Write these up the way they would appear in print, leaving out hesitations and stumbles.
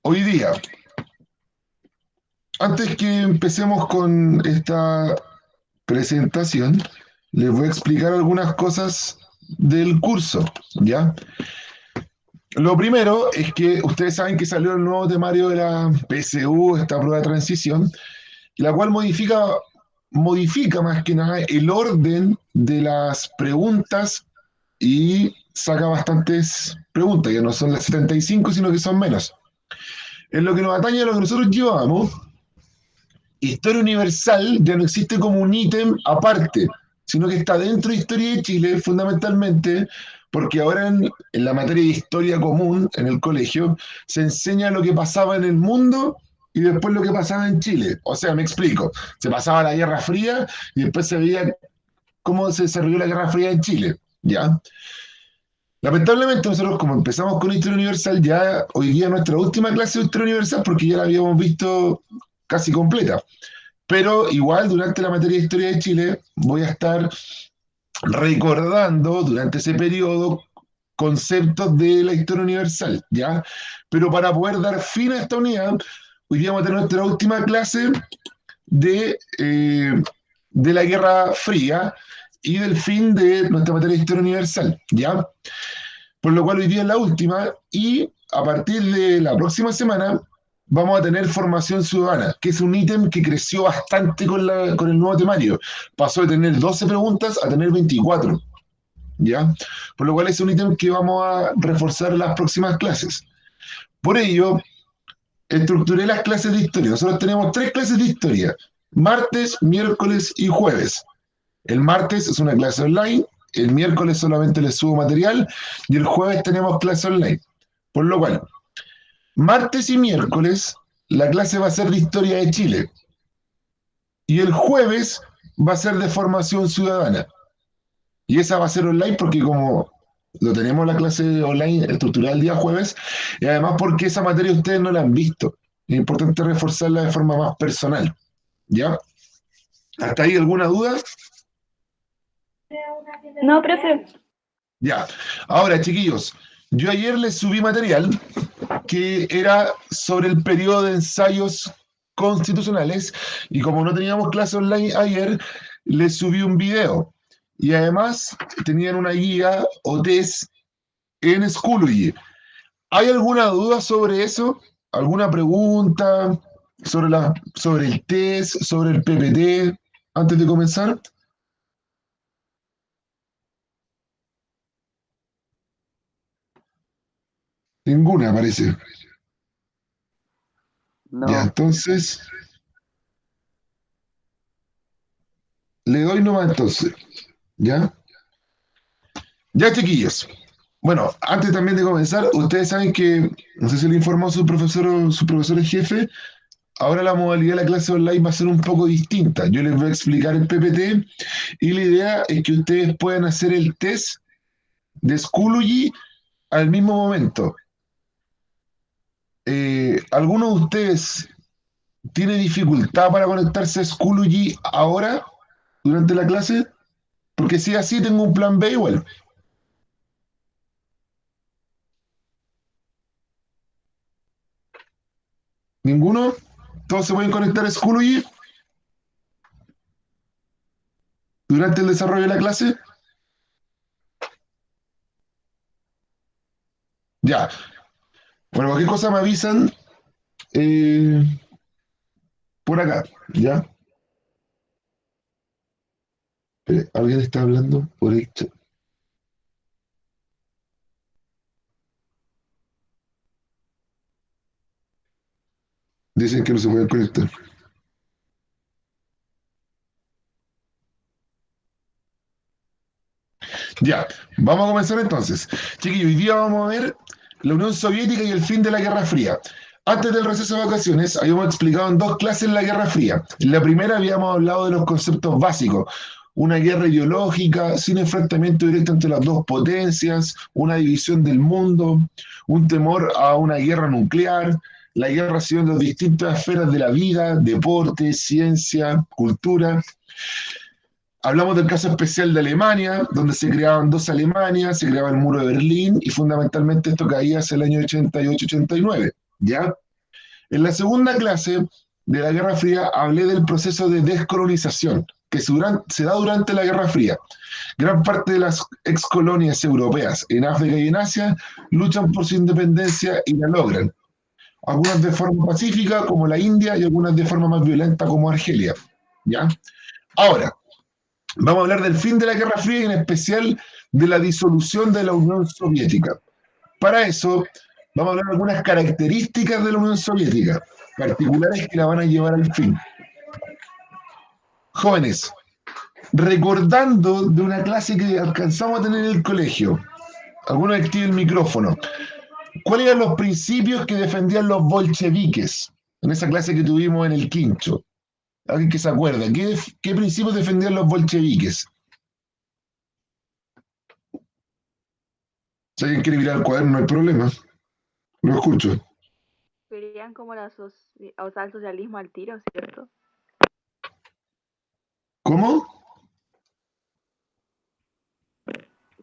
Hoy día, antes que empecemos con esta presentación, les voy a explicar algunas cosas del curso, ¿ya? Lo primero es que ustedes saben que salió el nuevo temario de la PSU, esta prueba de transición, la cual modifica más que nada el orden de las preguntas y saca bastantes preguntas, ya no son las 75, sino que son menos. En lo que nos atañe a lo que nosotros llevamos, Historia Universal ya no existe como un ítem aparte, sino que está dentro de Historia de Chile, fundamentalmente, porque ahora en la materia de historia común en el colegio se enseña lo que pasaba en el mundo y después lo que pasaba en Chile. O sea, me explico, se pasaba la Guerra Fría y después se veía cómo se desarrolló la Guerra Fría en Chile, ¿ya? Lamentablemente nosotros como empezamos con Historia Universal, ya hoy día nuestra última clase de Historia Universal, porque ya la habíamos visto casi completa. Pero igual durante la materia de Historia de Chile voy a estar recordando durante ese periodo conceptos de la historia universal, ¿ya? Pero para poder dar fin a esta unidad, hoy día vamos a tener nuestra última clase de la Guerra Fría y del fin de nuestra materia de historia universal, ¿ya? Por lo cual hoy día es la última y a partir de la próxima semana vamos a tener formación ciudadana, que es un ítem que creció bastante con el nuevo temario. Pasó de tener 12 preguntas a tener 24, ¿ya? Por lo cual es un ítem que vamos a reforzar en las próximas clases. Por ello, estructuré las clases de historia. Nosotros tenemos tres clases de historia, martes, miércoles y jueves. El martes es una clase online, el miércoles solamente les subo material y el jueves tenemos clase online. Por lo cual, martes y miércoles la clase va a ser de historia de Chile y el jueves va a ser de formación ciudadana. Y esa va a ser online porque como lo tenemos la clase online estructurada el día jueves, y además porque esa materia ustedes no la han visto. Es importante reforzarla de forma más personal. ¿Ya? ¿Hasta ahí alguna duda? No, profe. Ya. Ahora, chiquillos, yo ayer les subí material que era sobre el periodo de ensayos constitucionales y como no teníamos clase online ayer, les subí un video. Y además tenían una guía o test en Schoology. ¿Hay alguna duda sobre eso? ¿Alguna pregunta sobre el test, sobre el PPT, antes de comenzar? Ninguna, parece. Ya, No, entonces, le doy nomás entonces. ¿Ya? Ya, chiquillos. Bueno, antes también de comenzar, ustedes saben que, no sé si le informó su profesor en jefe, ahora la modalidad de la clase online va a ser un poco distinta. Yo les voy a explicar el PPT y la idea es que ustedes puedan hacer el test de Schoology al mismo momento. ¿Alguno de ustedes tiene dificultad para conectarse a Schoology ahora, durante la clase? Porque si es así, tengo un plan B igual. ¿Ninguno? ¿Todos se pueden conectar a Schoology durante el desarrollo de la clase? Ya. Bueno, cualquier cosa me avisan eh, por acá, ¿ya? ¿Alguien está hablando por ahí? Dicen que no se pueden conectar. Ya, vamos a comenzar entonces. Chiquillos, hoy día vamos a ver la Unión Soviética y el fin de la Guerra Fría. Antes del receso de vacaciones, habíamos explicado en dos clases la Guerra Fría. En la primera habíamos hablado de los conceptos básicos. Una guerra ideológica, sin enfrentamiento directo entre las dos potencias, una división del mundo, un temor a una guerra nuclear, la guerra civil en las distintas esferas de la vida, deporte, ciencia, cultura. Hablamos del caso especial de Alemania, donde se creaban dos Alemanias, se creaba el muro de Berlín y fundamentalmente esto caía hacia el año 88-89, ¿ya? En la segunda clase de la Guerra Fría hablé del proceso de descolonización que se da durante la Guerra Fría. Gran parte de las excolonias europeas en África y en Asia luchan por su independencia y la logran. Algunas de forma pacífica, como la India, y algunas de forma más violenta, como Argelia. ¿Ya? Ahora, vamos a hablar del fin de la Guerra Fría y en especial de la disolución de la Unión Soviética. Para eso, vamos a hablar de algunas características de la Unión Soviética, particulares que la van a llevar al fin. Jóvenes, recordando de una clase que alcanzamos a tener en el colegio, algunos activen el micrófono. ¿Cuáles eran los principios que defendían los bolcheviques en esa clase que tuvimos en el quincho? ¿Alguien que se acuerda? ¿Qué principios defendían los bolcheviques? Si alguien quiere mirar el cuaderno, no hay problema. Lo escucho. Querían como o sea, el socialismo al tiro, ¿cierto? ¿Cómo?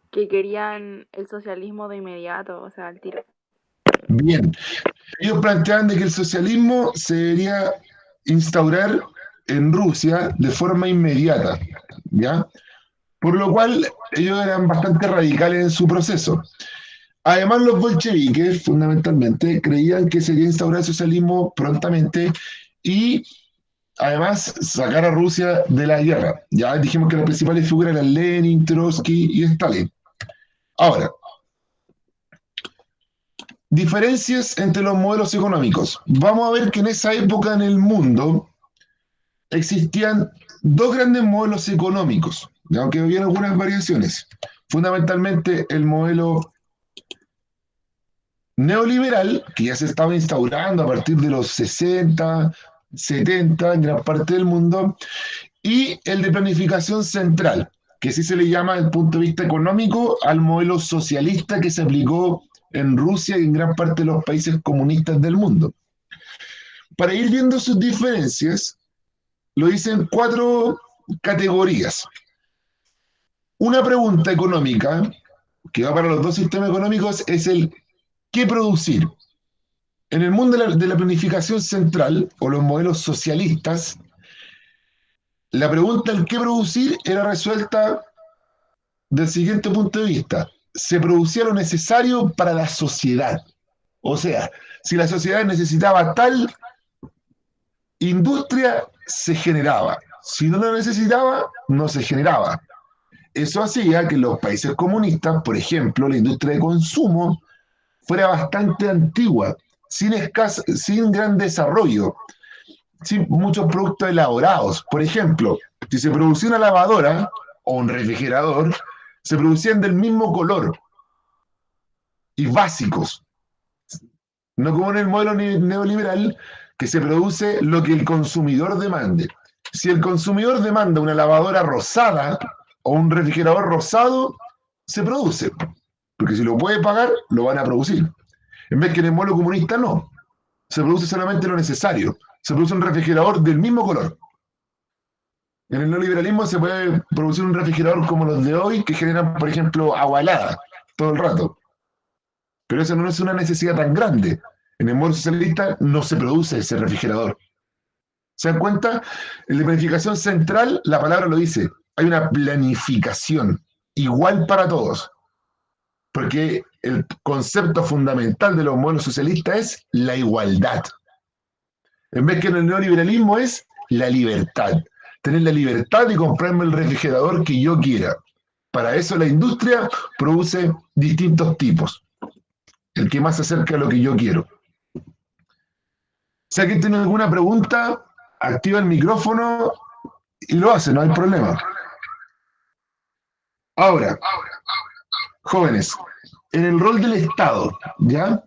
Que querían el socialismo de inmediato, o sea, al tiro. Bien. Ellos planteaban de que el socialismo se debería instaurar en Rusia de forma inmediata, ¿ya? Por lo cual ellos eran bastante radicales en su proceso. Además, los bolcheviques, fundamentalmente, creían que se debía instaurar el socialismo prontamente y, además, sacar a Rusia de la guerra. Ya dijimos que las principales figuras eran Lenin, Trotsky y Stalin. Ahora, diferencias entre los modelos económicos. Vamos a ver que en esa época en el mundo existían dos grandes modelos económicos, aunque había algunas variaciones. Fundamentalmente el modelo neoliberal, que ya se estaba instaurando a partir de los 60, 70 en gran parte del mundo, y el de planificación central, que sí se le llama desde el punto de vista económico al modelo socialista que se aplicó en Rusia y en gran parte de los países comunistas del mundo. Para ir viendo sus diferencias, lo dicen cuatro categorías. Una pregunta económica que va para los dos sistemas económicos es el ¿qué producir? En el mundo de la planificación central o los modelos socialistas, la pregunta del qué producir era resuelta del siguiente punto de vista. Se producía lo necesario para la sociedad. O sea, si la sociedad necesitaba tal industria, se generaba. Si no lo necesitaba, no se generaba. Eso hacía que en los países comunistas, por ejemplo, la industria de consumo fuera bastante antigua, sin gran desarrollo, sin muchos productos elaborados. Por ejemplo, si se producía una lavadora o un refrigerador, se producían del mismo color y básicos, no como en el modelo neoliberal, que se produce lo que el consumidor demande. Si el consumidor demanda una lavadora rosada o un refrigerador rosado, se produce, porque si lo puede pagar, lo van a producir. En vez que en el modelo comunista no, se produce solamente lo necesario, se produce un refrigerador del mismo color. En el neoliberalismo se puede producir un refrigerador como los de hoy que generan, por ejemplo, agua helada todo el rato. Pero eso no es una necesidad tan grande. En el modelo socialista no se produce ese refrigerador. ¿Se dan cuenta? En la planificación central, la palabra lo dice, hay una planificación igual para todos. Porque el concepto fundamental de los modelos socialistas es la igualdad. En vez que en el neoliberalismo es la libertad. Tener la libertad de comprarme el refrigerador que yo quiera. Para eso la industria produce distintos tipos. El que más se acerca a lo que yo quiero. Si alguien tiene alguna pregunta, activa el micrófono y lo hace, no hay problema. Ahora, jóvenes, en el rol del Estado, ¿ya?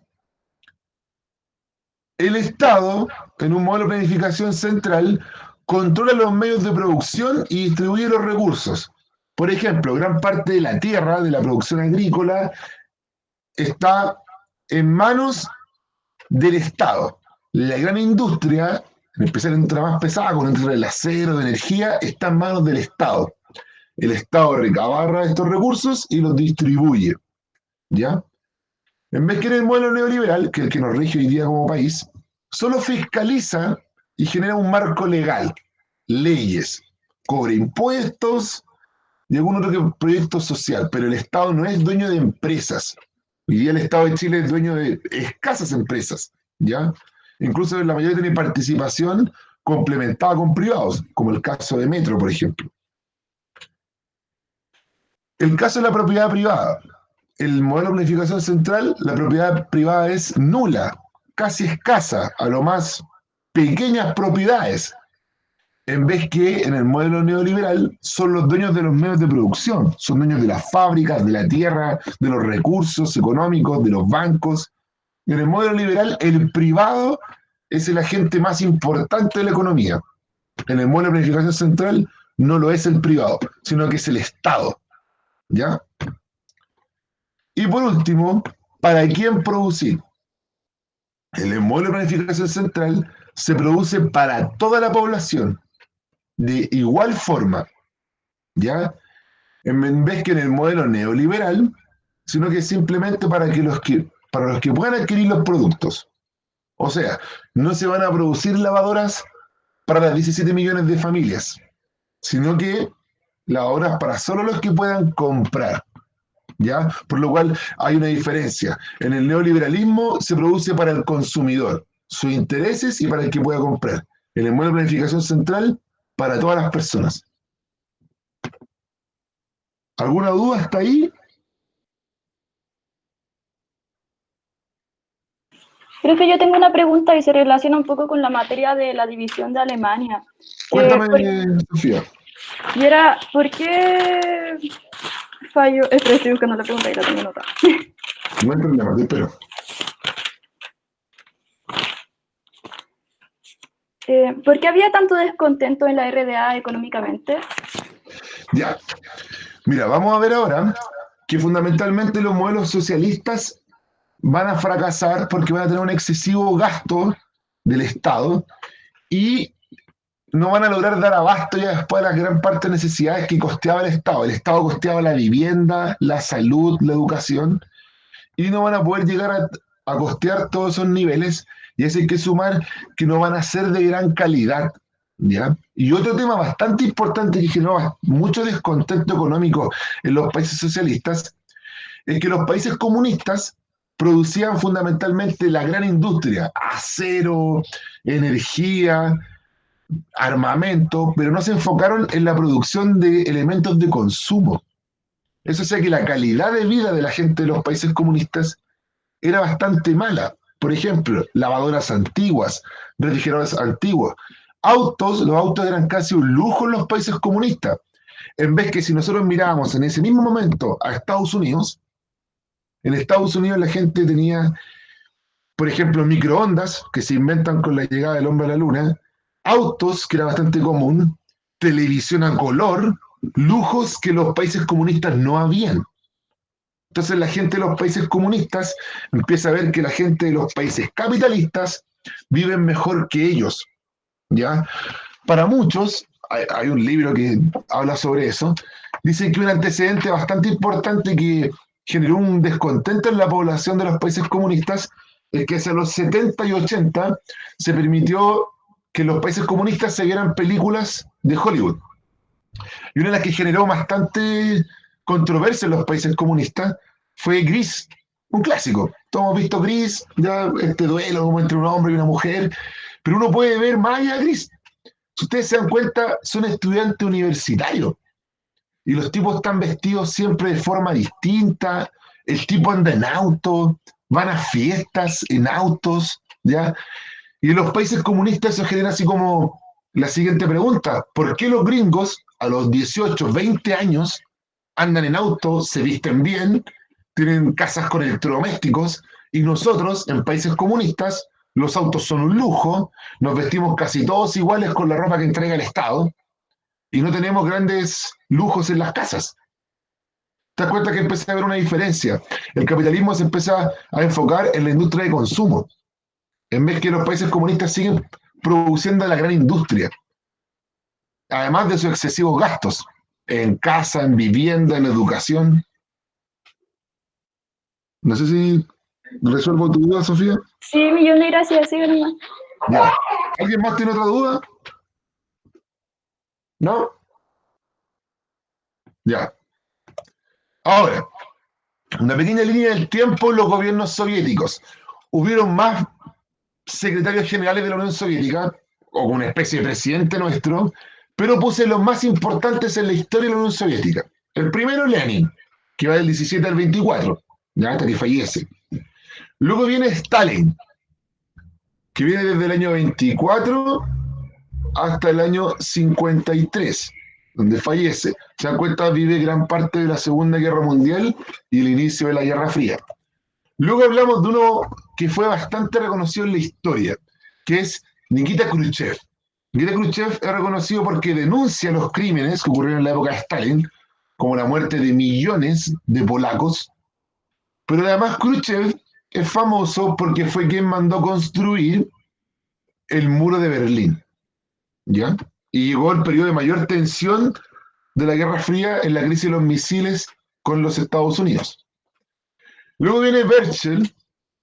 El Estado, en un modelo de planificación central, controla los medios de producción y distribuye los recursos. Por ejemplo, gran parte de la tierra, de la producción agrícola, está en manos del Estado. La gran industria, en especial entre más pesada, con el acero, de energía, está en manos del Estado. El Estado recabarra estos recursos y los distribuye. ¿Ya? En vez que en el modelo neoliberal, que es el que nos rige hoy día como país, solo fiscaliza y genera un marco legal, leyes, cobra impuestos y algún otro proyecto social, pero el Estado no es dueño de empresas. Hoy día el Estado de Chile es dueño de escasas empresas, ¿ya? Incluso la mayoría tiene participación complementada con privados, como el caso de Metro, por ejemplo. El caso de la propiedad privada. El modelo de planificación central, la propiedad privada es nula, casi escasa, a lo más pequeñas propiedades, en vez que en el modelo neoliberal son los dueños de los medios de producción, son dueños de las fábricas, de la tierra, de los recursos económicos, de los bancos. Y en el modelo liberal, el privado es el agente más importante de la economía. En el modelo de planificación central no lo es el privado, sino que es el Estado. ¿Ya? Y por último, ¿para quién producir? En el modelo de planificación central se produce para toda la población, de igual forma, ¿ya? En vez que en el modelo neoliberal, sino que simplemente para los que puedan adquirir los productos. O sea, no se van a producir lavadoras para las 17 millones de familias, sino que lavadoras para solo los que puedan comprar. ¿Ya? Por lo cual hay una diferencia. En el neoliberalismo se produce para el consumidor, sus intereses y para el que pueda comprar. En el modelo de planificación central, para todas las personas. ¿Alguna duda hasta ahí? Profe, yo tengo una pregunta y se relaciona un poco con la materia de la división de Alemania. Cuéntame, Sofía. Y era, ¿por qué falló? Estoy buscando la pregunta y la tengo anotada. No hay problema, te espero. ¿Por qué había tanto descontento en la RDA económicamente? Ya. Mira, vamos a ver ahora que fundamentalmente los modelos socialistas van a fracasar porque van a tener un excesivo gasto del Estado y no van a lograr dar abasto ya después de las gran parte de necesidades que costeaba el Estado. El Estado costeaba la vivienda, la salud, la educación, y no van a poder llegar a costear todos esos niveles, y eso hay que sumar que no van a ser de gran calidad. ¿Ya? Y otro tema bastante importante que generó mucho descontento económico en los países socialistas es que los países comunistas producían fundamentalmente la gran industria, acero, energía, armamento, pero no se enfocaron en la producción de elementos de consumo. Eso hacía que la calidad de vida de la gente de los países comunistas era bastante mala. Por ejemplo, lavadoras antiguas, refrigeradores antiguos, los autos eran casi un lujo en los países comunistas. En vez que si nosotros mirábamos en ese mismo momento a Estados Unidos, en Estados Unidos la gente tenía, por ejemplo, microondas que se inventan con la llegada del hombre a la luna, autos, que era bastante común, televisión a color, lujos que los países comunistas no habían. Entonces la gente de los países comunistas empieza a ver que la gente de los países capitalistas viven mejor que ellos, ¿ya? Para muchos, hay un libro que habla sobre eso, dicen que un antecedente bastante importante que generó un descontento en la población de los países comunistas es que hacia los 70 y 80 se permitió que los países comunistas se vieran películas de Hollywood. Y una de las que generó bastante controversia en los países comunistas fue Gris, un clásico. Todos hemos visto Gris, ya este duelo como entre un hombre y una mujer, pero uno puede ver más allá de Gris. Si ustedes se dan cuenta, son estudiantes universitarios y los tipos están vestidos siempre de forma distinta, el tipo anda en auto, van a fiestas en autos, ¿ya? Y en los países comunistas eso genera así como la siguiente pregunta: ¿por qué los gringos a los 18, 20 años andan en auto, se visten bien, tienen casas con electrodomésticos, y nosotros en países comunistas los autos son un lujo, nos vestimos casi todos iguales con la ropa que entrega el Estado y no tenemos grandes lujos en las casas? ¿Te das cuenta que empieza a haber una diferencia? El capitalismo se empieza a enfocar en la industria de consumo, en vez que los países comunistas siguen produciendo la gran industria, además de sus excesivos gastos en casa, en vivienda, en educación. No sé si resuelvo tu duda, Sofía. Sí, millón de gracias, sí, nomás. Ya. ¿Alguien más tiene otra duda? ¿No? Ya. Ahora, una pequeña línea del tiempo en los gobiernos soviéticos. Hubieron más secretarios generales de la Unión Soviética, o una especie de presidente nuestro, pero puse los más importantes en la historia de la Unión Soviética. El primero, Lenin, que va del 17 al 24, ya hasta que fallece. Luego viene Stalin, que viene desde el año 24 hasta el año 53, donde fallece. Se dan cuenta, vive gran parte de la Segunda Guerra Mundial y el inicio de la Guerra Fría. Luego hablamos de uno que fue bastante reconocido en la historia, que es Nikita Khrushchev. Nikita Khrushchev es reconocido porque denuncia los crímenes que ocurrieron en la época de Stalin, como la muerte de millones de polacos, pero además Khrushchev es famoso porque fue quien mandó construir el muro de Berlín, ¿ya? Y llegó el periodo de mayor tensión de la Guerra Fría en la crisis de los misiles con los Estados Unidos. Luego viene Berchel,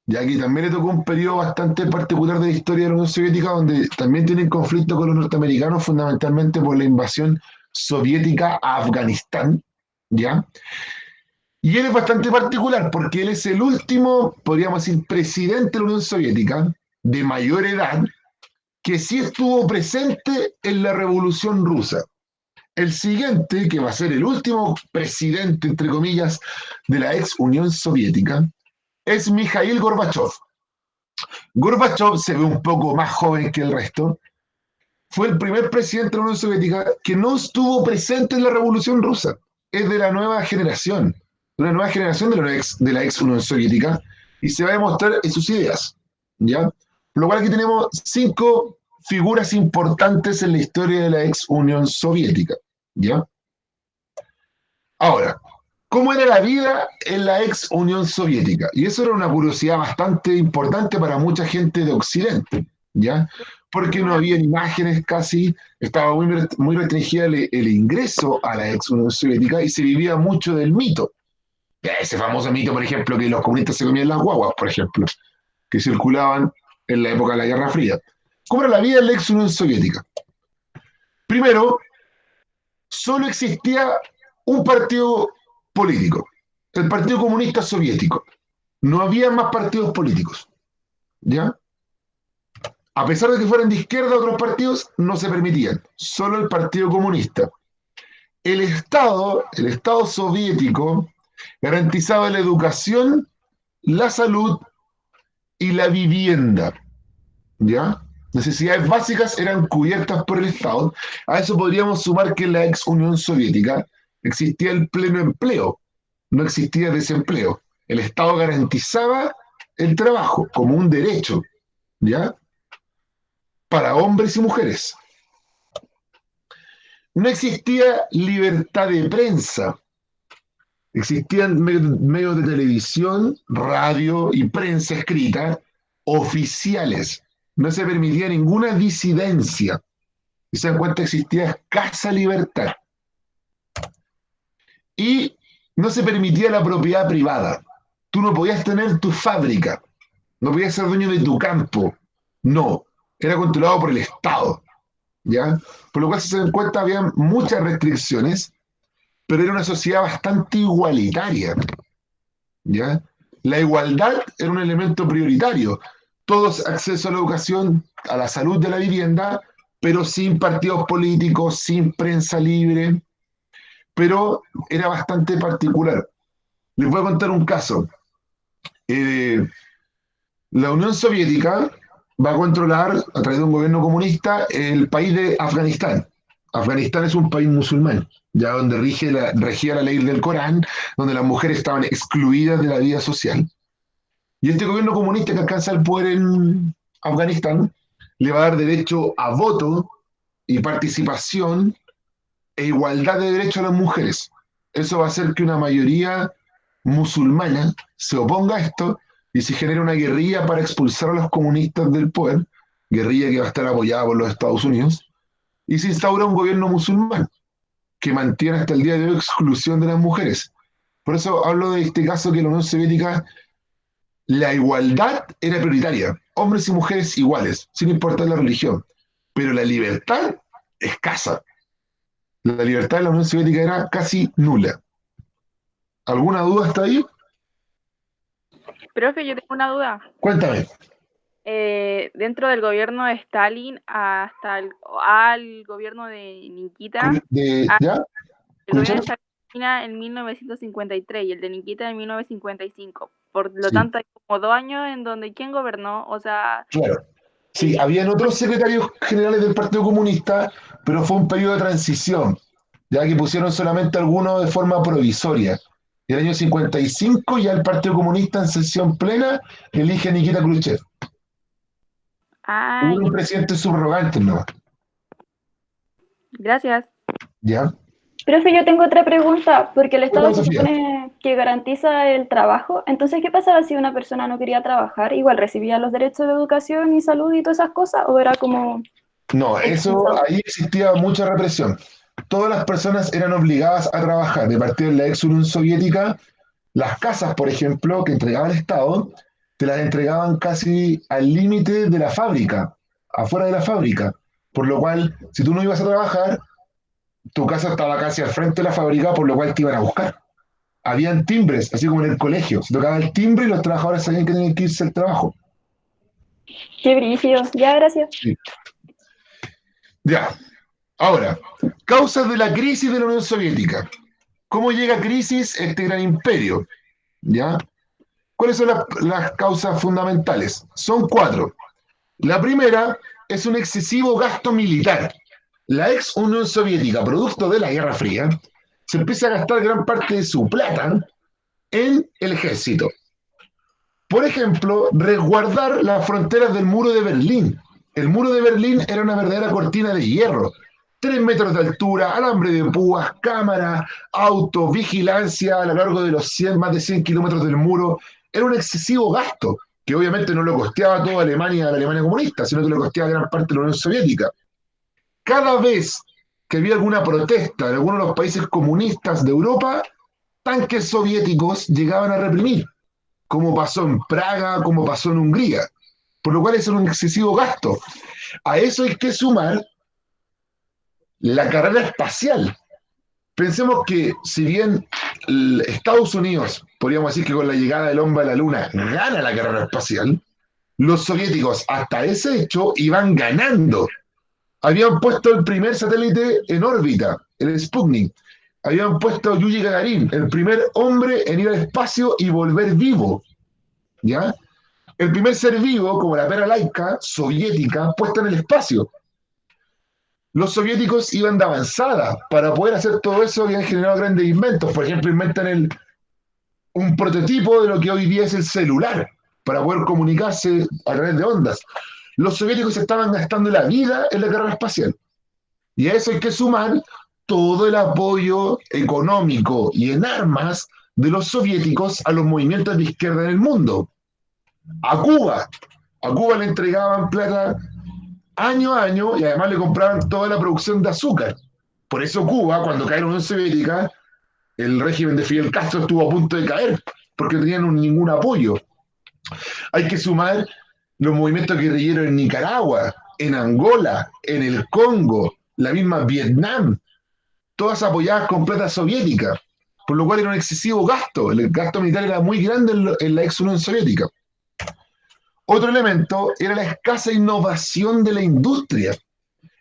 ya que también le tocó un periodo bastante particular de la historia de la Unión Soviética, donde también tienen conflicto con los norteamericanos, fundamentalmente por la invasión soviética a Afganistán, ¿ya? Y él es bastante particular porque él es el último, podríamos decir, presidente de la Unión Soviética de mayor edad que sí estuvo presente en la Revolución Rusa. El siguiente, que va a ser el último presidente, entre comillas, de la ex Unión Soviética, es Mikhail Gorbachev. Gorbachev se ve un poco más joven que el resto. Fue el primer presidente de la Unión Soviética que no estuvo presente en la Revolución Rusa. Es de la nueva generación, de la ex Unión Soviética, y se va a demostrar en sus ideas, ¿ya? Por lo cual aquí tenemos 5 figuras importantes en la historia de la ex Unión Soviética, ¿ya? Ahora, ¿cómo era la vida en la ex Unión Soviética? Y eso era una curiosidad bastante importante para mucha gente de Occidente, ¿ya? Porque no había imágenes casi, estaba muy restringida el ingreso a la ex Unión Soviética y se vivía mucho del mito. Ese famoso mito, por ejemplo, que los comunistas se comían las guaguas, por ejemplo, que circulaban en la época de la Guerra Fría. ¿Cómo era la vida en la ex Unión Soviética? Primero, solo existía un partido político, el Partido Comunista Soviético. No había más partidos políticos, ¿ya? A pesar de que fueran de izquierda, otros partidos no se permitían, solo el Partido Comunista. El Estado soviético garantizaba la educación, la salud y la vivienda, ¿ya? Necesidades básicas eran cubiertas por el Estado. A eso podríamos sumar que en la ex Unión Soviética existía el pleno empleo, no existía desempleo. El Estado garantizaba el trabajo como un derecho, ¿ya? Para hombres y mujeres. No existía libertad de prensa. Existían medios de televisión, radio y prensa escrita oficiales. No se permitía ninguna disidencia. Y se dan cuenta que existía escasa libertad. Y no se permitía la propiedad privada. Tú no podías tener tu fábrica, no podías ser dueño de tu campo. No, era controlado por el Estado, ¿ya? Por lo cual, si se dan cuenta, había muchas restricciones, pero era una sociedad bastante igualitaria, ¿ya? La igualdad era un elemento prioritario. Todos acceso a la educación, a la salud, de la vivienda, pero sin partidos políticos, sin prensa libre, pero era bastante particular. Les voy a contar un caso. La Unión Soviética va a controlar, a través de un gobierno comunista, el país de Afganistán. Afganistán es un país musulmán, ya donde regía la ley del Corán, donde las mujeres estaban excluidas de la vida social. Y este gobierno comunista que alcanza el poder en Afganistán le va a dar derecho a voto y participación e igualdad de derechos a las mujeres. Eso va a hacer que una mayoría musulmana se oponga a esto y se genera una guerrilla para expulsar a los comunistas del poder, guerrilla que va a estar apoyada por los Estados Unidos, y se instaura un gobierno musulmán que mantiene hasta el día de hoy exclusión de las mujeres. Por eso hablo de este caso que en la Unión Soviética la igualdad era prioritaria. hombres y mujeres iguales, sin importar la religión. Pero la libertad escasa. La libertad en la Unión Soviética era casi nula. ¿Alguna duda hasta ahí? Profe, yo tengo una duda. Cuéntame. Dentro del gobierno de Stalin al gobierno de Nikita, ¿Ya? el gobierno ¿Escucha? de Stalin termina en 1953 y el de Nikita en 1955. Por lo Sí, tanto, hay como 2 años en donde ¿quién gobernó? O sea, claro. Sí, habían otros secretarios generales del Partido Comunista, pero fue un periodo de transición, ya que pusieron solamente algunos de forma provisoria. Y el año 55 ya el Partido Comunista en sesión plena elige a Nikita Khrushchev. Hubo un ya. presidente subrogante, ¿no? Gracias. ¿Ya? Profe, yo tengo otra pregunta, porque el Estado Cuéntame, se Sofía. supone que garantiza el trabajo, entonces, ¿qué pasaba si una persona no quería trabajar? ¿Igual recibía los derechos de educación y salud y todas esas cosas? ¿O era como No, eso, expulsado? ahí existía mucha represión. Todas las personas eran obligadas a trabajar. De partir de la ex Unión Soviética, las casas, por ejemplo, que entregaba el Estado, te las entregaban casi al límite de la fábrica, afuera de la fábrica. Por lo cual, si tú no ibas a trabajar, tu casa estaba casi al frente de la fábrica, por lo cual te iban a buscar. Habían timbres, así como en el colegio. Se tocaba el timbre y los trabajadores sabían que tenían que irse al trabajo. Qué brígido. Ya, gracias. Sí. Ya. Ahora, causas de la crisis de la Unión Soviética. ¿Cómo llega a crisis este gran imperio? ¿Ya? ¿Cuáles son las causas fundamentales? Son cuatro. La primera es un excesivo gasto militar. La ex Unión Soviética, producto de la Guerra Fría, se empieza a gastar gran parte de su plata en el ejército. Por ejemplo, resguardar las fronteras del muro de Berlín. El muro de Berlín era una verdadera cortina de hierro. 3 metros de altura, alambre de púas, cámara, auto, vigilancia a lo largo de los más de 100 kilómetros del muro. Era un excesivo gasto, que obviamente no lo costeaba toda Alemania, la Alemania comunista, sino que lo costeaba gran parte de la Unión Soviética. Cada vez que había alguna protesta en alguno de los países comunistas de Europa, tanques soviéticos llegaban a reprimir, como pasó en Praga, como pasó en Hungría, por lo cual es un excesivo gasto. A eso hay que sumar la carrera espacial. Pensemos que si bien Estados Unidos, podríamos decir que con la llegada del hombre a la Luna, gana la carrera espacial, los soviéticos hasta ese hecho iban ganando. Habían puesto el primer satélite en órbita, el Sputnik. Habían puesto a Yuri Gagarin, el primer hombre en ir al espacio y volver vivo. ¿Ya? El primer ser vivo, como la pera laica soviética, puesta en el espacio. Los soviéticos iban de avanzada. Para poder hacer todo eso habían generado grandes inventos. Por ejemplo, inventan un prototipo de lo que hoy día es el celular, para poder comunicarse a través de ondas. Los soviéticos estaban gastando la vida en la carrera espacial. Y a eso hay que sumar todo el apoyo económico y en armas de los soviéticos a los movimientos de izquierda en el mundo. A Cuba. A Cuba le entregaban plata año a año y además le compraban toda la producción de azúcar. Por eso Cuba, cuando cae la Unión Soviética, el régimen de Fidel Castro estuvo a punto de caer, porque no tenían ningún apoyo. Hay que sumar los movimientos guerrilleros en Nicaragua, en Angola, en el Congo, la misma Vietnam, todas apoyadas con plata soviética, por lo cual era un excesivo gasto. El gasto militar era muy grande en la ex Unión Soviética. Otro elemento era la escasa innovación de la industria,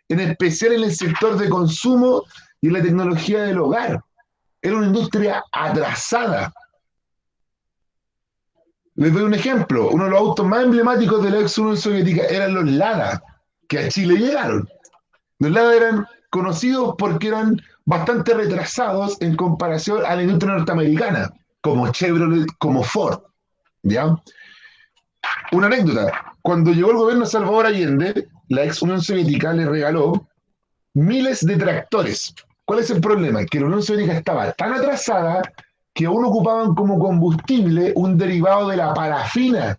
en especial en el sector de consumo y en la tecnología del hogar. Era una industria atrasada. Les doy un ejemplo. Uno de los autos más emblemáticos de la ex Unión Soviética eran los Lada, que a Chile llegaron. Los Lada eran conocidos porque eran bastante retrasados en comparación a la industria norteamericana, como Chevrolet, como Ford. ¿Ya? Una anécdota. Cuando llegó el gobierno de Salvador Allende, la ex Unión Soviética le regaló miles de tractores. ¿Cuál es el problema? Que la Unión Soviética estaba tan atrasada que aún ocupaban como combustible un derivado de la parafina.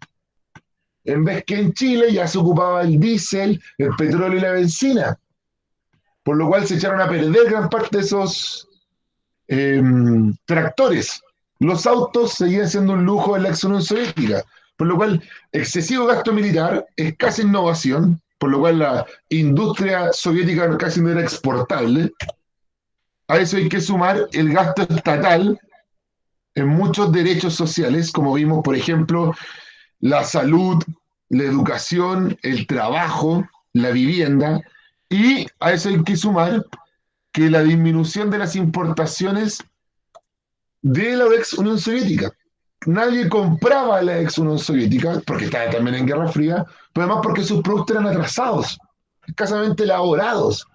En vez que en Chile ya se ocupaba el diésel, el petróleo y la benzina. Por lo cual se echaron a perder gran parte de esos tractores. Los autos seguían siendo un lujo en la ex Unión Soviética. Por lo cual, excesivo gasto militar, escasa innovación, por lo cual la industria soviética casi no era exportable. A eso hay que sumar el gasto estatal en muchos derechos sociales, como vimos, por ejemplo, la salud, la educación, el trabajo, la vivienda, y a eso hay que sumar que la disminución de las importaciones de la ex Unión Soviética. Nadie compraba la ex Unión Soviética, porque estaba también en Guerra Fría, pero además porque sus productos eran atrasados, escasamente elaborados,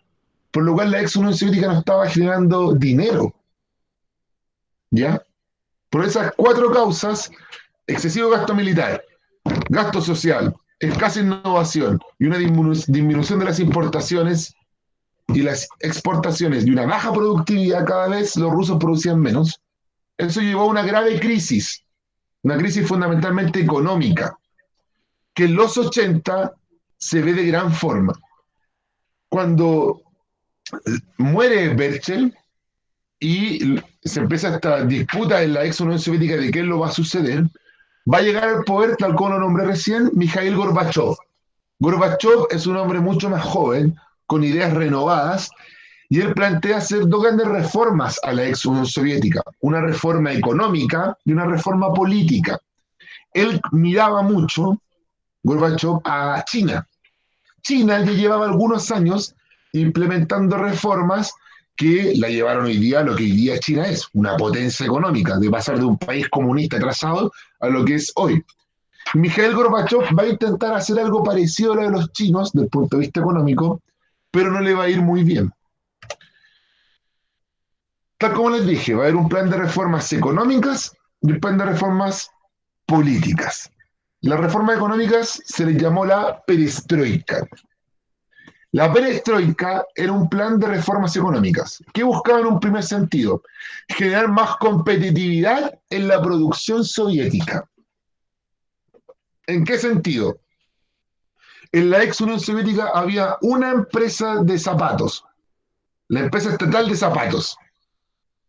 por lo cual la ex Unión Soviética no estaba generando dinero. ¿Ya? Por esas cuatro causas, excesivo gasto militar, gasto social, escasa innovación y una disminución de las importaciones y las exportaciones y una baja productividad, cada vez los rusos producían menos. Eso llevó a una grave crisis, una crisis fundamentalmente económica, que en los 80 se ve de gran forma. Cuando muere Berchel y se empieza esta disputa en la ex Unión Soviética de qué lo va a suceder, va a llegar al poder, tal como lo nombré recién, Mikhail Gorbachev. Gorbachev es un hombre mucho más joven, con ideas renovadas, y él plantea hacer dos grandes reformas a la ex Unión Soviética, una reforma económica y una reforma política. Él miraba mucho, Gorbachev, a China. China ya llevaba algunos años implementando reformas que la llevaron hoy día a lo que hoy día China es, una potencia económica, de pasar de un país comunista atrasado a lo que es hoy. Mikhail Gorbachev va a intentar hacer algo parecido a lo de los chinos desde el punto de vista económico, pero no le va a ir muy bien. Tal como les dije, va a haber un plan de reformas económicas y un plan de reformas políticas. Las reformas económicas se les llamó la perestroika. La perestroika era un plan de reformas económicas que buscaba en un primer sentido generar más competitividad en la producción soviética. ¿En qué sentido? En la ex Unión Soviética había una empresa de zapatos, la empresa estatal de zapatos,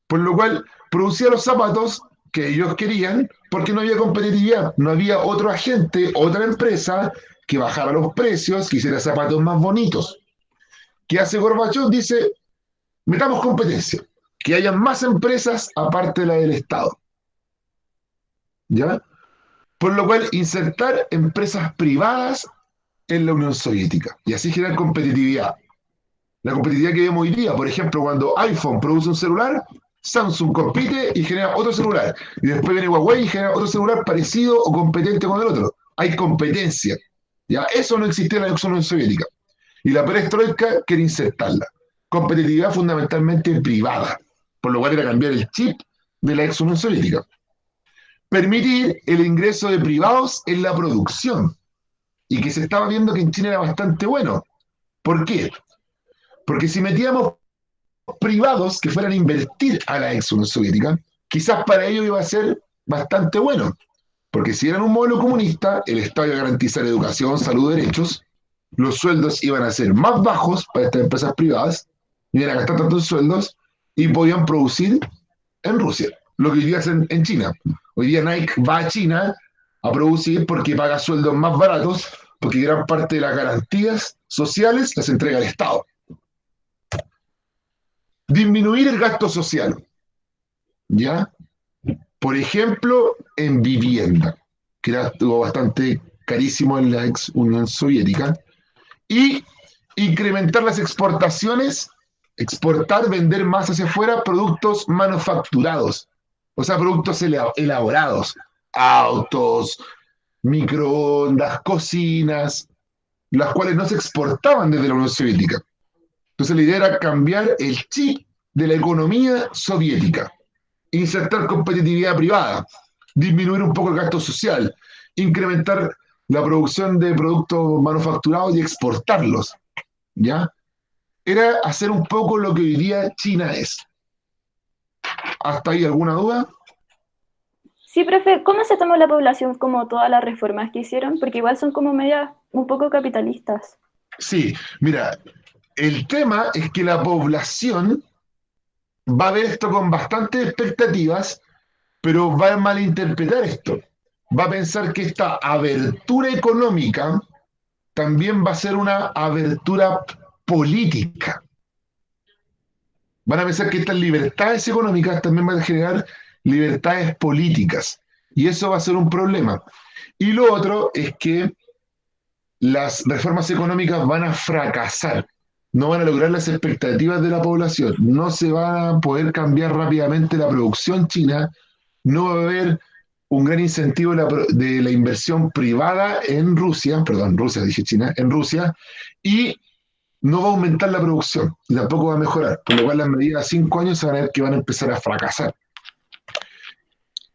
por lo cual producía los zapatos que ellos querían porque no había competitividad, no había otro agente, otra empresa que bajara los precios, que hiciera zapatos más bonitos. ¿Qué hace Gorbachev? Dice, metamos competencia, que haya más empresas aparte de la del Estado. ¿Ya? Por lo cual, insertar empresas privadas en la Unión Soviética y así generar competitividad. La competitividad que vemos hoy día, por ejemplo, cuando iPhone produce un celular, Samsung compite y genera otro celular. Y después viene Huawei y genera otro celular parecido o competente con el otro. Hay competencia. ¿Ya? Eso no existía en la Unión Soviética. Y la perestroika quiere insertarla. Competitividad fundamentalmente privada, por lo cual era cambiar el chip de la ex Unión Soviética. Permitir el ingreso de privados en la producción. Y que se estaba viendo que en China era bastante bueno. ¿Por qué? Porque si metíamos privados que fueran a invertir a la ex Unión Soviética, quizás para ellos iba a ser bastante bueno. Porque si eran un modelo comunista, el Estado iba a garantizar educación, salud, derechos, los sueldos iban a ser más bajos para estas empresas privadas, no iban a gastar tantos sueldos y podían producir en Rusia, lo que hoy día hacen en China. Hoy día Nike va a China a producir porque paga sueldos más baratos, porque gran parte de las garantías sociales las entrega el Estado. Disminuir el gasto social, ¿ya? Por ejemplo, en vivienda, que era algo bastante carísimo en la ex Unión Soviética, y incrementar las exportaciones, exportar, vender más hacia afuera productos manufacturados, o sea, productos elaborados, autos, microondas, cocinas, las cuales no se exportaban desde la Unión Soviética. Entonces la idea era cambiar el chip de la economía soviética, insertar competitividad privada, disminuir un poco el gasto social, incrementar la producción de productos manufacturados y exportarlos, ¿ya? Era hacer un poco lo que hoy día China es. ¿Hasta ahí alguna duda? Sí, profe, ¿cómo se tomó la población como todas las reformas que hicieron? Porque igual son como medias un poco capitalistas. Sí, mira, el tema es que la población va a ver esto con bastantes expectativas, pero va a malinterpretar esto. va a pensar que esta abertura económica también va a ser una abertura política. Van a pensar que estas libertades económicas también van a generar libertades políticas. Y eso va a ser un problema. Y lo otro es que las reformas económicas van a fracasar. No van a lograr las expectativas de la población. No se va a poder cambiar rápidamente la producción china. No va a haber un gran incentivo de la inversión privada en Rusia, perdón, Rusia, dije China, en Rusia, y no va a aumentar la producción y tampoco va a mejorar, por lo cual las medidas a 5 años se van a ver que van a empezar a fracasar.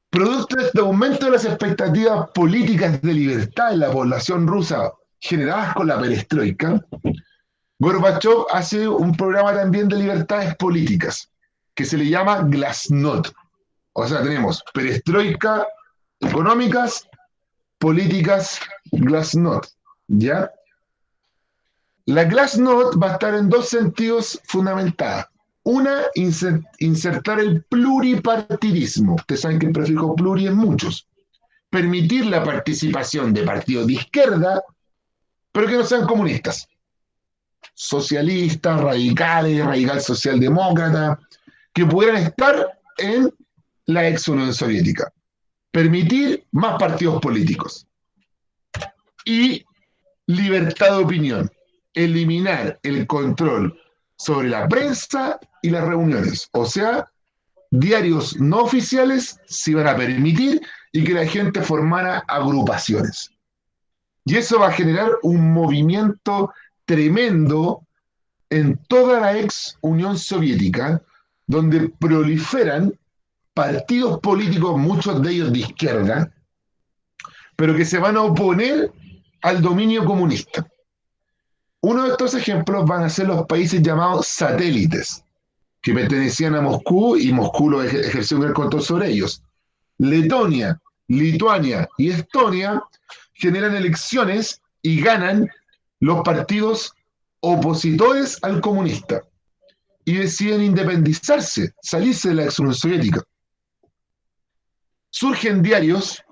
Producto de este aumento de las expectativas políticas de libertad en la población rusa generadas con la perestroika, Gorbachev hace un programa también de libertades políticas que se le llama Glasnost. O sea, tenemos perestroika económicas, políticas Glasnost, ¿ya? La Glasnost va a estar en dos sentidos fundamentadas. Una, insertar el pluripartidismo. Ustedes saben que el prefijo pluri es muchos. Permitir la participación de partidos de izquierda, pero que no sean comunistas. Socialistas, radicales, radical socialdemócrata, que pudieran estar en la ex Unión Soviética. Permitir más partidos políticos. Y libertad de opinión. Eliminar el control sobre la prensa y las reuniones. O sea, diarios no oficiales se iban a permitir y que la gente formara agrupaciones. Y eso va a generar un movimiento tremendo en toda la ex Unión Soviética, donde proliferan partidos políticos, muchos de ellos de izquierda, pero que se van a oponer al dominio comunista. Uno de estos ejemplos van a ser los países llamados satélites, que pertenecían a Moscú y Moscú lo ejerció un gran control sobre ellos. Letonia, Lituania y Estonia generan elecciones y ganan los partidos opositores al comunista y deciden independizarse, salirse de la ex Unión Soviética. Surgen diarios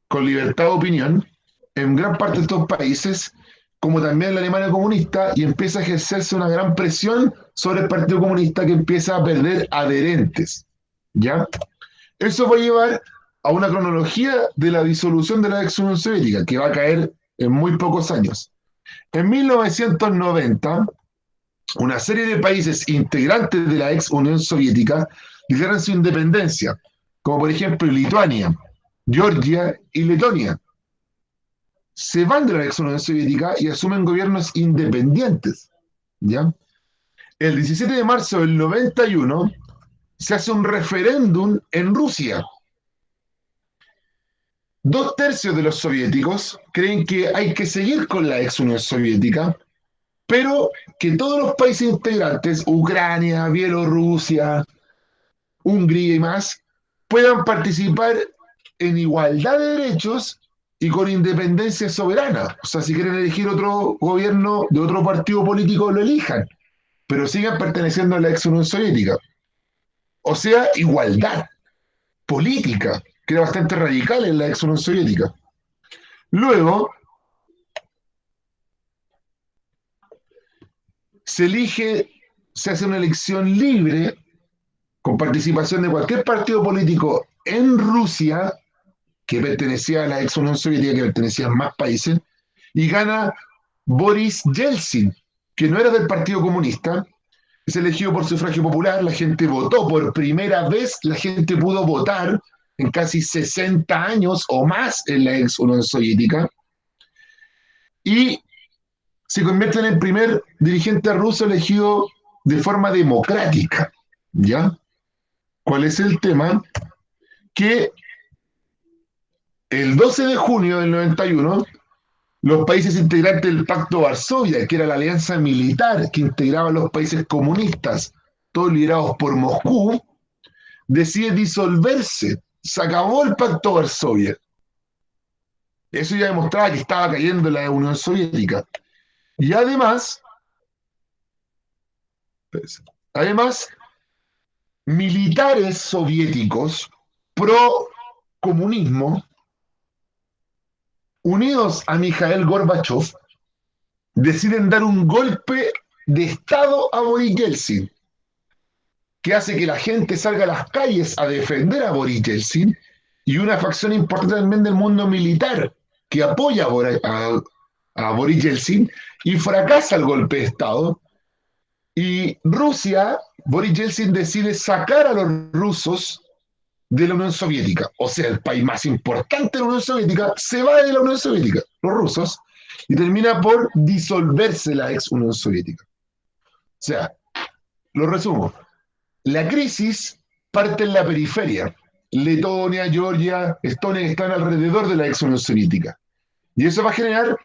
con libertad de opinión en gran parte de estos países, como también en la Alemania comunista, y empieza a ejercerse una gran presión sobre el Partido Comunista que empieza a perder adherentes. ¿Ya? Eso va a llevar a una cronología de la disolución de la ex Unión Soviética, que va a caer en muy pocos años. En 1990, una serie de países integrantes de la ex Unión Soviética declaran su independencia, como por ejemplo Lituania, Georgia y Letonia. Se van de la ex Unión Soviética y asumen gobiernos independientes. ¿Ya? El 17 de marzo del 91 se hace un referéndum en Rusia. 2/3 de los soviéticos creen que hay que seguir con la ex Unión Soviética, pero que todos los países integrantes, Ucrania, Bielorrusia, Hungría y más, puedan participar en igualdad de derechos y con independencia soberana. O sea, si quieren elegir otro gobierno de otro partido político, lo elijan, pero sigan perteneciendo a la ex Unión Soviética. O sea, igualdad política, que era bastante radical en la ex Unión Soviética. Luego, se hace una elección libre con participación de cualquier partido político en Rusia, que pertenecía a la ex Unión Soviética, que pertenecía a más países, y gana Boris Yeltsin, que no era del Partido Comunista, es elegido por sufragio popular, la gente votó, por primera vez la gente pudo votar en casi 60 años o más en la ex Unión Soviética, y se convierte en el primer dirigente ruso elegido de forma democrática. ¿Ya? ¿Cuál es el tema? Que el 12 de junio del 91, los países integrantes del Pacto Varsovia, que era la alianza militar que integraba a los países comunistas, todos liderados por Moscú, decide disolverse. Se acabó el Pacto Varsovia. Eso ya demostraba que estaba cayendo la Unión Soviética. Y además, militares soviéticos pro comunismo unidos a Mikhail Gorbachev, deciden dar un golpe de Estado a Boris Yeltsin, que hace que la gente salga a las calles a defender a Boris Yeltsin, y una facción importante también del mundo militar que apoya a Boris Yeltsin, y fracasa el golpe de Estado. Y Rusia, Boris Yeltsin decide sacar a los rusos de la Unión Soviética. O sea, el país más importante de la Unión Soviética se va de la Unión Soviética, los rusos, y termina por disolverse la ex Unión Soviética. O sea, lo resumo. La crisis parte en la periferia. Letonia, Georgia, Estonia están alrededor de la ex Unión Soviética. Y eso va a generar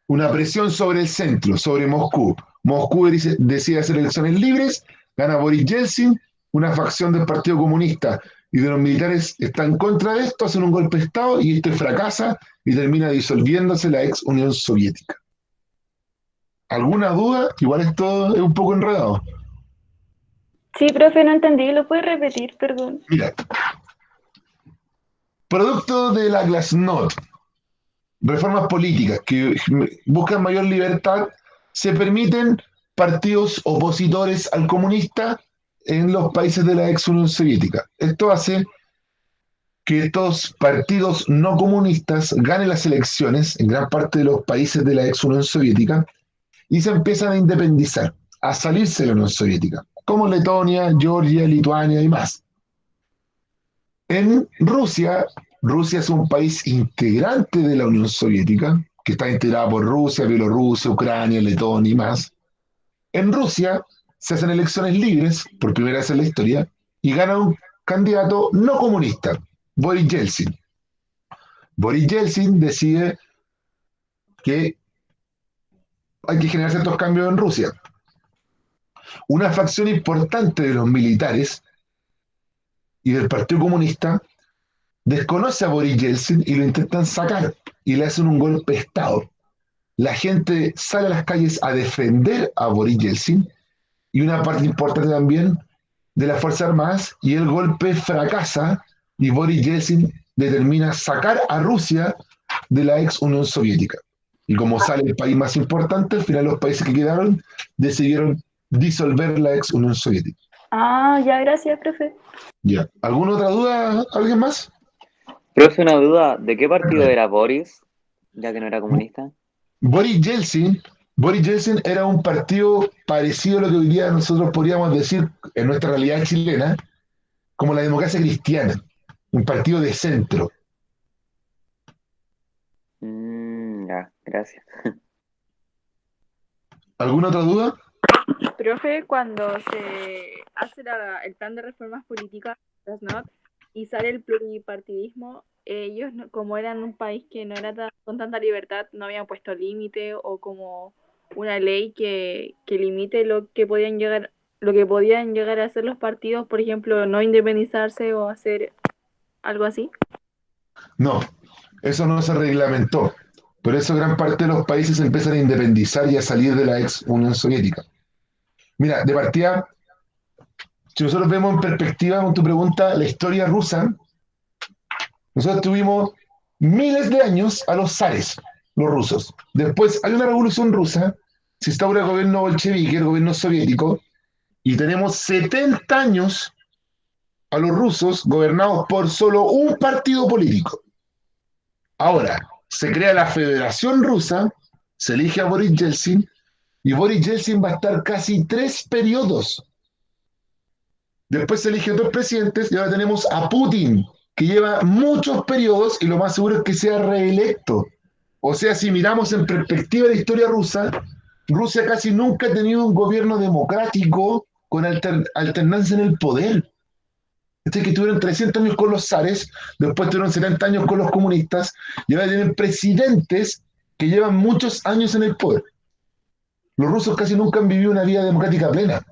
una presión sobre el centro, sobre Moscú. Moscú decide hacer elecciones libres, gana Boris Yeltsin, una facción del Partido Comunista y de los militares está en contra de esto, hacen un golpe de Estado y este fracasa y termina disolviéndose la ex Unión Soviética. ¿Alguna duda? Igual esto es un poco enredado. Sí, profe, no entendí. ¿Lo puedes repetir? Perdón. Mira, producto de la Glasnost, reformas políticas que buscan mayor libertad, se permiten partidos opositores al comunista en los países de la ex Unión Soviética. Esto hace que estos partidos no comunistas ganen las elecciones en gran parte de los países de la ex Unión Soviética y se empiezan a independizar, a salirse de la Unión Soviética, como Letonia, Georgia, Lituania y más. En Rusia, Rusia es un país integrante de la Unión Soviética, que está integrada por Rusia, Bielorrusia, Ucrania, Letonia y más. En Rusia se hacen elecciones libres, por primera vez en la historia, y gana un candidato no comunista, Boris Yeltsin. Boris Yeltsin decide que hay que generar ciertos cambios en Rusia. Una facción importante de los militares y del Partido Comunista desconoce a Boris Yeltsin y lo intentan sacar y le hacen un golpe de Estado. La gente sale a las calles a defender a Boris Yeltsin y una parte importante también de las Fuerzas Armadas, y el golpe fracasa y Boris Yeltsin determina sacar a Rusia de la ex Unión Soviética. Y como sale el país más importante, al final los países que quedaron decidieron disolver la ex Unión Soviética. Ah, ya, gracias, profe. Ya. ¿Alguna otra duda? ¿Alguien más? Profe, una duda, ¿de qué partido era Boris? Ya que no era comunista. Boris Yeltsin, Boris Yeltsin era un partido parecido a lo que hoy día nosotros podríamos decir en nuestra realidad chilena, como la democracia cristiana, un partido de centro. Ya, gracias. ¿Alguna otra duda? Profe, cuando se hace el plan de reformas políticas, ¿no? Y sale el pluripartidismo, ellos, como eran un país que no era con tanta libertad, no habían puesto límite o como una ley que limite lo que podían llegar a hacer los partidos, por ejemplo, no independizarse o hacer algo así. No, eso no se reglamentó. Por eso gran parte de los países empiezan a independizar y a salir de la ex Unión Soviética. Mira, de partida, si nosotros vemos en perspectiva con tu pregunta la historia rusa, nosotros tuvimos miles de años a los zares, los rusos. Después hay una revolución rusa, se instaura el gobierno bolchevique, el gobierno soviético, y tenemos 70 años a los rusos gobernados por solo un partido político. Ahora, se crea la Federación Rusa, se elige a Boris Yeltsin, y Boris Yeltsin va a estar casi 3 periodos. Después se eligen 2 presidentes y ahora tenemos a Putin, que lleva muchos periodos y lo más seguro es que sea reelecto. O sea, si miramos en perspectiva de la historia rusa, Rusia casi nunca ha tenido un gobierno democrático con alternancia en el poder. Es que tuvieron 300 años con los zares, después tuvieron 70 años con los comunistas, y ahora tienen presidentes que llevan muchos años en el poder. Los rusos casi nunca han vivido una vida democrática plena.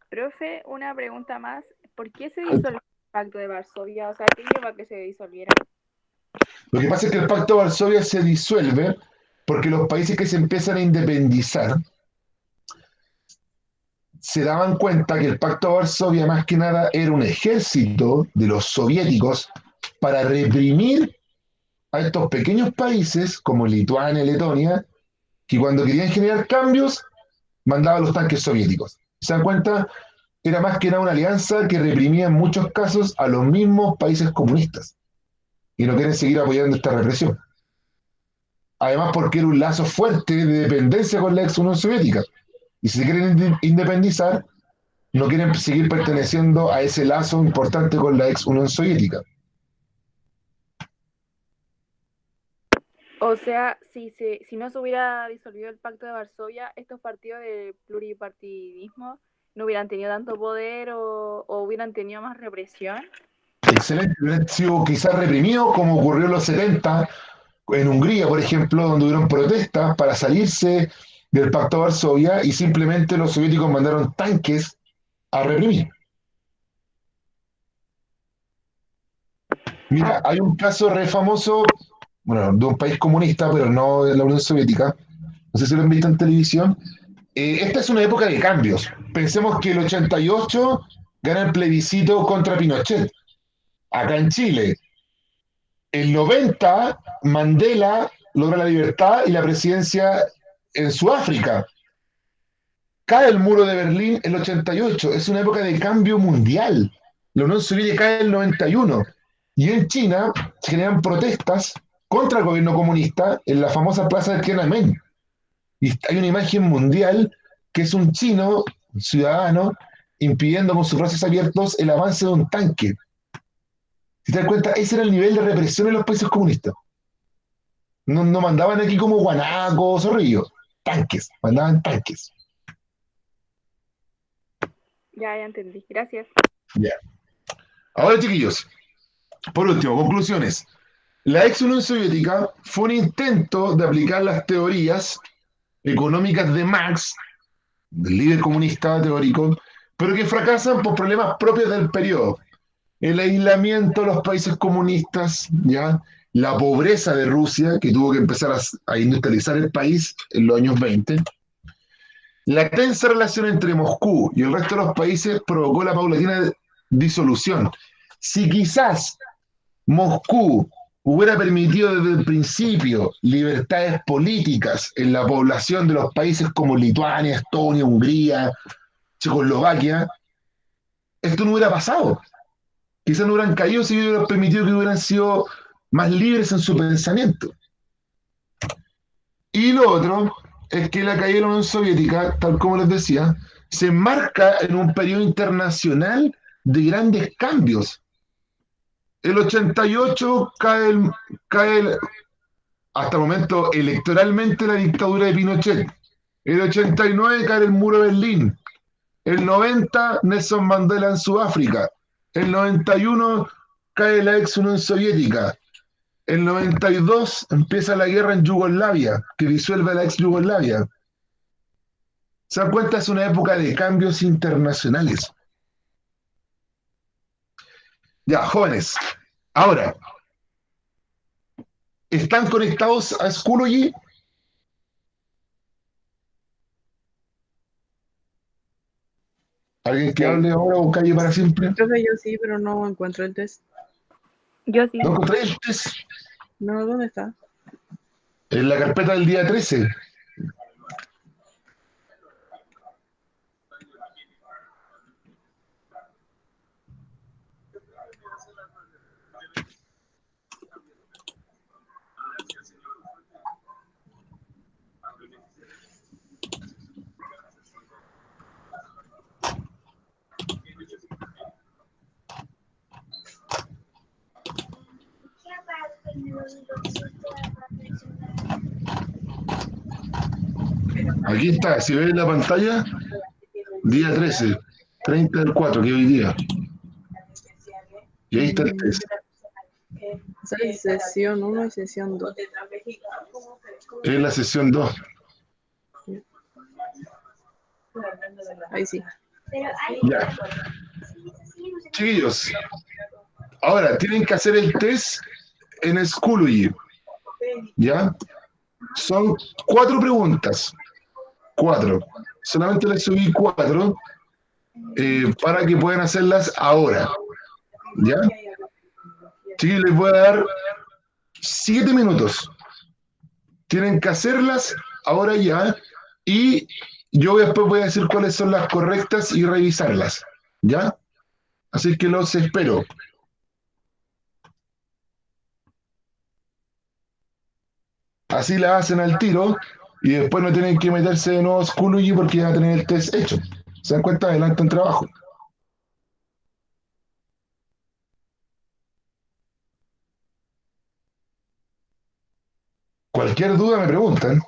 Profe, una pregunta más. ¿Por qué se disolvió el Pacto de Varsovia? O sea, ¿qué lleva a que se disolviera? Lo que pasa es que el Pacto de Varsovia se disuelve porque los países que se empiezan a independizar se daban cuenta que el Pacto de Varsovia más que nada era un ejército de los soviéticos para reprimir a estos pequeños países como Lituania y Letonia, que cuando querían generar cambios, mandaban los tanques soviéticos. ¿Se dan cuenta? Era más que nada una alianza que reprimía en muchos casos a los mismos países comunistas y no quieren seguir apoyando esta represión. Además, porque era un lazo fuerte de dependencia con la ex Unión Soviética. Y si se quieren independizar, no quieren seguir perteneciendo a ese lazo importante con la ex Unión Soviética. O sea, si no se hubiera disolvido el Pacto de Varsovia, estos partidos de pluripartidismo no hubieran tenido tanto poder o hubieran tenido más represión. Excelente, hubieran sido quizás reprimidos, como ocurrió en los 70, en Hungría, por ejemplo, donde hubieron protestas para salirse del Pacto de Varsovia y simplemente los soviéticos mandaron tanques a reprimir. Mira, hay un caso re famoso, bueno, de un país comunista, pero no de la Unión Soviética. No sé si lo han visto en televisión. Esta es una época de cambios. Pensemos que el 88 gana el plebiscito contra Pinochet, acá en Chile. El 90, Mandela logra la libertad y la presidencia en Sudáfrica. Cae el muro de Berlín el 88. Es una época de cambio mundial. La Unión Soviética cae en el 91. Y en China se generan protestas contra el gobierno comunista en la famosa plaza de Tiananmen. Y hay una imagen mundial que es un chino, un ciudadano, impidiendo con sus brazos abiertos el avance de un tanque. Si te das cuenta, ese era el nivel de represión en los países comunistas. No, no mandaban aquí como guanacos, zorrillos, tanques, mandaban tanques. Ya entendí. Gracias. Ya. Ahora, chiquillos, por último, conclusiones. La ex Unión Soviética fue un intento de aplicar las teorías económicas de Marx, del líder comunista teórico, pero que fracasan por problemas propios del periodo. El aislamiento de los países comunistas, ¿ya? La pobreza de Rusia, que tuvo que empezar a industrializar el país en los años 20. La tensa relación entre Moscú y el resto de los países provocó la paulatina disolución. Si quizás Moscú hubiera permitido desde el principio libertades políticas en la población de los países como Lituania, Estonia, Hungría, Checoslovaquia, esto no hubiera pasado. Quizás no hubieran caído si hubieran permitido que hubieran sido más libres en su pensamiento. Y lo otro es que la caída de la Unión Soviética, tal como les decía, se enmarca en un periodo internacional de grandes cambios. El 88 hasta el momento electoralmente la dictadura de Pinochet. El 89 cae el muro de Berlín. El 90 Nelson Mandela en Sudáfrica. El 91 cae la ex Unión Soviética. El 92 empieza la guerra en Yugoslavia, que disuelve a la ex Yugoslavia. ¿Se dan cuenta? Es una época de cambios internacionales. Ya, jóvenes. Ahora, ¿están conectados a Schoology? ¿Alguien que Sí. hable ahora o calle para siempre? Profe, yo sí, pero no encuentro el test. Yo sí. ¿No encontré el test? No, ¿dónde está? En la carpeta del día 13. Aquí está, si ves la pantalla, día 13, 30 del 4, que hoy día. Y ahí está el test. Sale sesión 1 y sesión 2. Es la sesión 2. Ahí sí. Ya. Chiquillos, ahora tienen que hacer el test en Schoology. ¿Ya? Son 4 preguntas. 4. Solamente les subí 4 para que puedan hacerlas ahora. ¿Ya? Sí, les voy a dar 7 minutos. Tienen que hacerlas ahora ya y yo después voy a decir cuáles son las correctas y revisarlas. ¿Ya? Así que los espero. Así la hacen al tiro y después no tienen que meterse de nuevo a Schoology porque ya tener el test hecho. ¿Se dan cuenta? Adelantan trabajo. Cualquier duda me preguntan.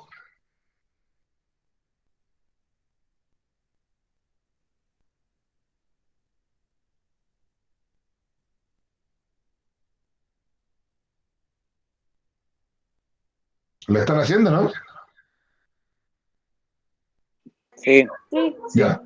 ¿Lo están haciendo, no? Sí, Sí, Ya.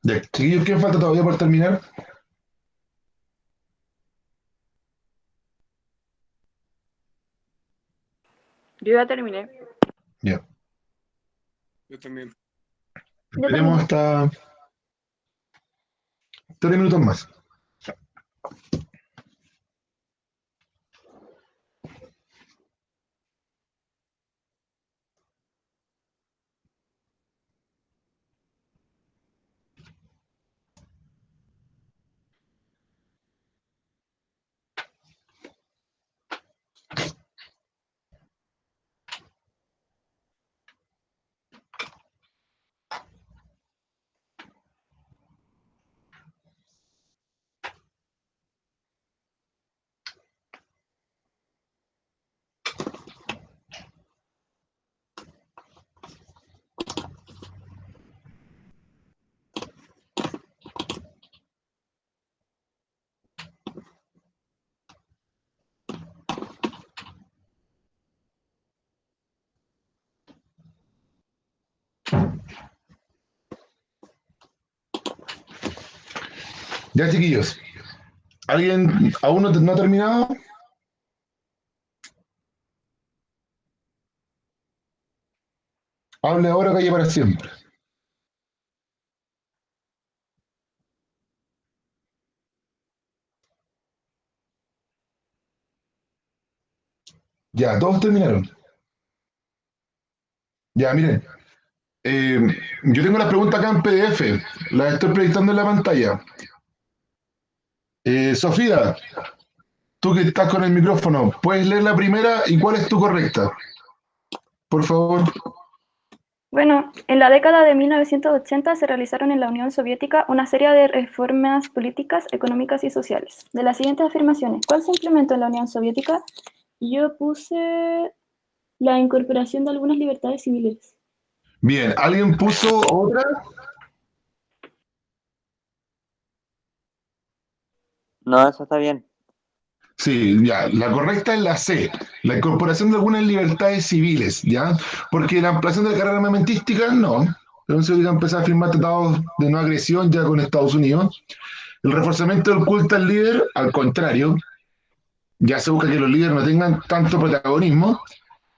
Ya, chiquillos, ¿qué falta todavía por terminar? Yo ya terminé. Ya. Yo también. Yo Esperemos también. hasta 3 minutos más. Ya, chiquillos. ¿Alguien aún no ha terminado? Hable ahora, calle para siempre. Ya, todos terminaron. Ya, miren. eh, yo tengo las preguntas acá en PDF. Las estoy proyectando en la pantalla. Sofía, tú que estás con el micrófono, ¿puedes leer la primera y cuál es tu correcta? Por favor. Bueno, en la década de 1980 se realizaron en la Unión Soviética una serie de reformas políticas, económicas y sociales. De las siguientes afirmaciones, ¿cuál se implementó en la Unión Soviética? Yo puse la incorporación de algunas libertades civiles. Bien, ¿alguien puso otra? No, eso está bien. Sí, ya, la correcta es la C, la incorporación de algunas libertades civiles, ¿ya? Porque la ampliación de la carrera armamentística, no. La Unión Soviética empezó a firmar tratados de no agresión ya con Estados Unidos. El reforzamiento del culto al líder, al contrario, ya se busca que los líderes no tengan tanto protagonismo.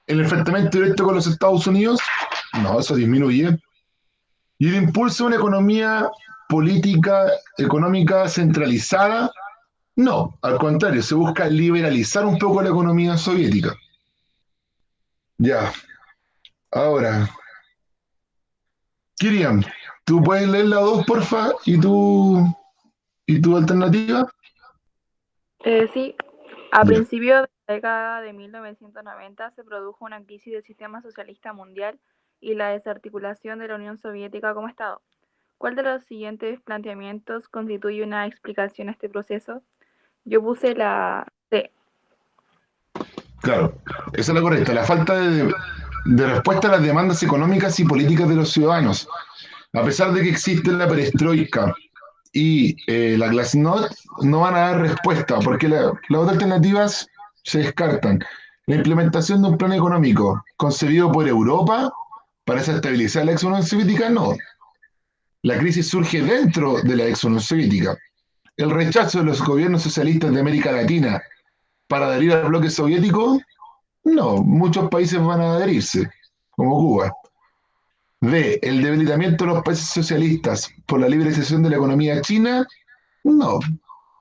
El enfrentamiento directo con los Estados Unidos, no, eso disminuye. Y el impulso de una economía política, económica centralizada, no, al contrario, se busca liberalizar un poco la economía soviética. Ya, ahora, Kiriam, ¿tú puedes leer la 2, porfa? ¿Y tu alternativa? Sí, a Ya, principios de la década de 1990 se produjo una crisis del sistema socialista mundial y la desarticulación de la Unión Soviética como Estado. ¿Cuál de los siguientes planteamientos constituye una explicación a este proceso? Yo puse la C. claro, esa es la correcta. La falta de respuesta a las demandas económicas y políticas de los ciudadanos. A pesar de que existe la perestroika y la glasnost, no van a dar respuesta porque las otras alternativas se descartan. La implementación de un plan económico concebido por Europa para estabilizar la ex Unión Soviética, no. La crisis surge dentro de la ex Unión Soviética. El rechazo de los gobiernos socialistas de América Latina para adherir al bloque soviético, no. Muchos países van a adherirse, como Cuba. D. El debilitamiento de los países socialistas por la liberalización de la economía china, no.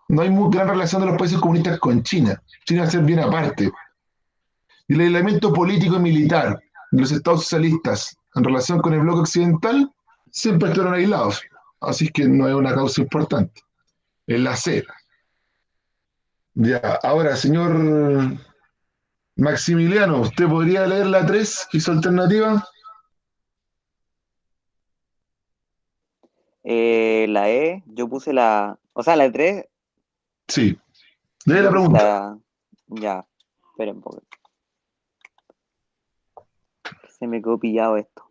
No hay muy gran relación de los países comunistas con China. China va a ser bien aparte. Y el aislamiento político y militar de los estados socialistas en relación con el bloque occidental siempre estuvieron aislados. Así que no es una causa importante. Es la C. Ya, ahora, señor Maximiliano, ¿usted podría leer la 3 y su alternativa? La E, yo puse la. O sea, la 3, Sí. Lee la yo puse pregunta. la. Ya, esperen un poco. Se me quedó pillado esto.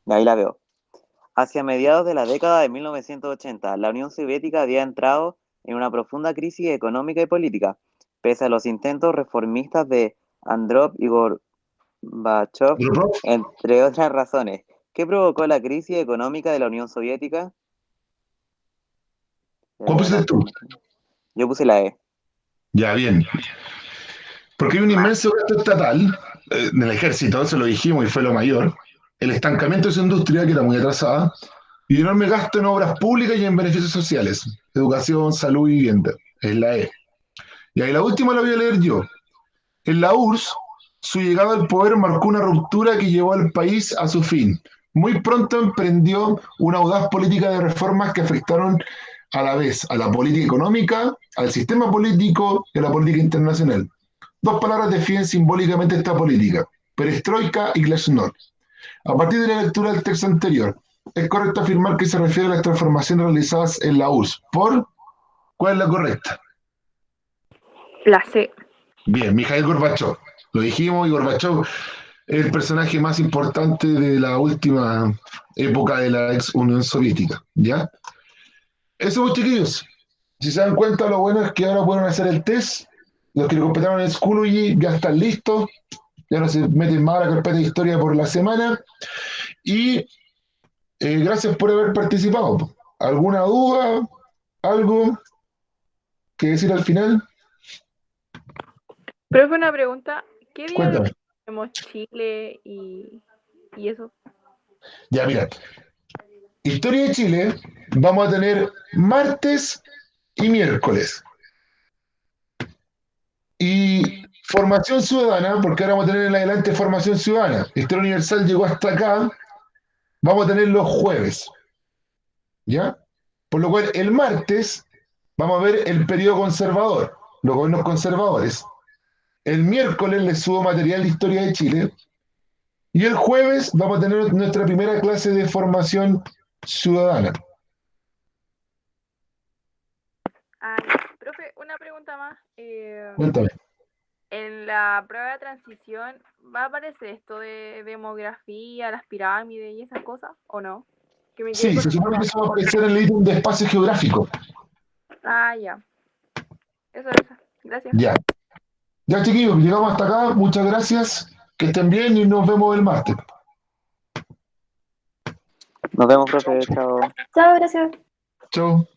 Ahí la veo. Hacia mediados de la década de 1980, la Unión Soviética había entrado en una profunda crisis económica y política, pese a los intentos reformistas de Androp y Bachov, ¿Otro prof? entre otras razones. ¿Qué provocó la crisis económica de la Unión Soviética? ¿Cuál pusiste tú? Yo puse la E. Ya, bien. Porque hay un inmenso gasto estatal en el ejército, eso lo dijimos y fue lo mayor. El estancamiento de su industria, que era muy atrasada, y enorme gasto en obras públicas y en beneficios sociales, educación, salud y vivienda. Es la E. Y ahí la última la voy a leer yo. En la URSS, su llegada al poder marcó una ruptura que llevó al país a su fin. Muy pronto emprendió una audaz política de reformas que afectaron a la vez a la política económica, al sistema político y a la política internacional. Dos palabras definen simbólicamente esta política: perestroika y glasnost. A partir de la lectura del texto anterior, es correcto afirmar que se refiere a las transformaciones realizadas en la URSS. ¿Cuál es la correcta? La C. Bien, Mikhail Gorbachev. Lo dijimos, y Gorbachev es el personaje más importante de la última época de la ex Unión Soviética, ¿ya? Eso, pues, chiquillos. Si se dan cuenta, lo bueno es que ahora pueden hacer el test. Los que lo completaron en Schoology ya están listos. Ya no se meten más a la carpeta de historia por la semana. Y gracias por haber participado. ¿Alguna duda? ¿Algo que decir al final? Profe, una pregunta. ¿Qué día Cuéntame. tenemos Chile y eso? Ya, mira. Historia de Chile vamos a tener martes y miércoles. Y formación ciudadana, porque ahora vamos a tener en adelante formación ciudadana. Historia universal llegó hasta acá, vamos a tener los jueves. ¿Ya? Por lo cual, el martes vamos a ver el periodo conservador, los gobiernos conservadores. El miércoles les subo material de historia de Chile. Y el jueves vamos a tener nuestra primera clase de formación ciudadana. Profe, una pregunta más. Cuéntame. En la prueba de transición, ¿va a aparecer esto de demografía, las pirámides y esas cosas? ¿O no? Que me quedé Sí, con... se supone que eso va a aparecer en el ítem de espacio geográfico. Ah, ya. Eso. Gracias. Ya. Ya, chiquillos, llegamos hasta acá. Muchas gracias. Que estén bien y nos vemos el martes. Nos vemos, profe. Chao. Chao, gracias. Chau.